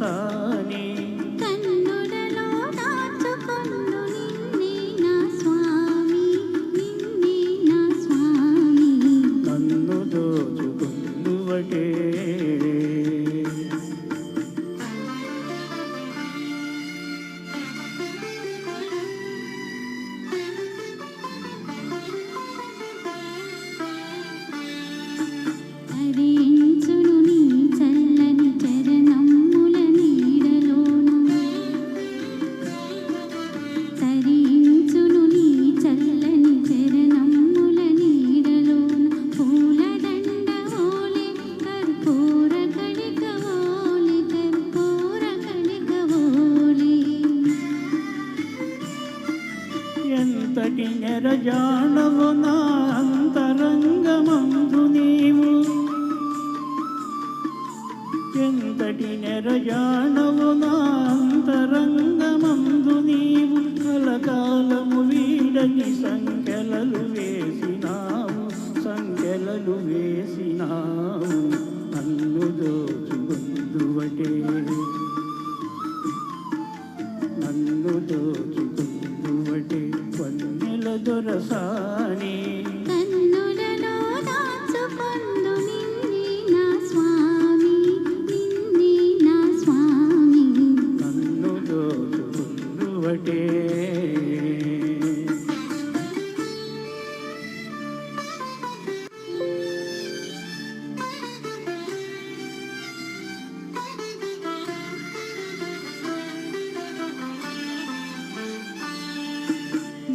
దొరసాని కన్నులలో దాచుకొందు నిన్నే నా స్వామి, నిన్నే నా స్వామి. నన్ను దోచుకొందువటే తరించును నీ చల్లని చరణముల నీడలోన, తరించును నీ చల్లని చరణముల నీడలోన. పూలదండ ఓలే కర్పూర కణిక ఓలే, కర్పూర కణిక ఓలే. ఎంతటి నెరజాణవు నా అంతరంగమందు నీవు, ఎంతటి నెరజాణవు నా అంతరంగమందు నీవు. కలకాలము వీడని సంఖ్యలలు వేసినావు, సంఖ్యలలు వేసినావు. నన్ను దోచుకొందువటే, నన్ను దోచుకొందువటే వన్నెల దొరసాని. కన్నులలో దాచుకొందు నిన్నే నా స్వామి, నిన్నే నా స్వామి. నన్ను దోచుకొందువటే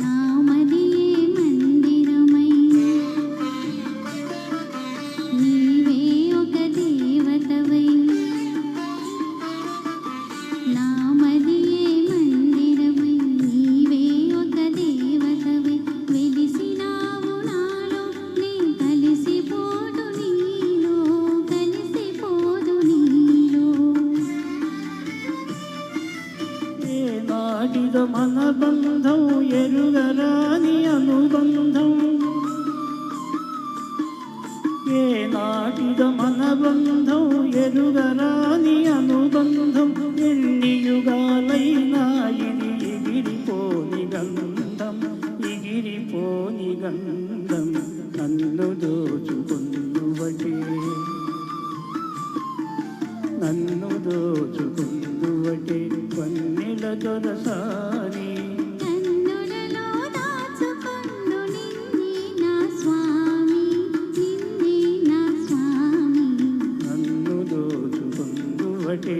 నామదియే మందిరమై నీవే ఒక దేవతవై, నామదియే మందిరమై నీవే ఒక దేవతవై. వెలిసినావు నాలో నే కలిసిపోదు నీలో, కలిసిపోదు నీలో. ఏనాటిద మన బంధం ఎరుగరాని అనుబంధం, ఏనాటిద మన బంధం ఎరుగరాని అనుబంధం. ఎన్ని యుగాలైనా ఇది ఎగిరిపోని గంధం, ఎగిరిపోని గంధం. నన్ను దోచుకొందువటే, నన్ను దోచుకొందువటే వన్నెల దొరసాని. కన్నులలో దాచుకొందు నిన్నే నా స్వామి, నిన్నే నా స్వామి. నన్ను దోచుకొందువటే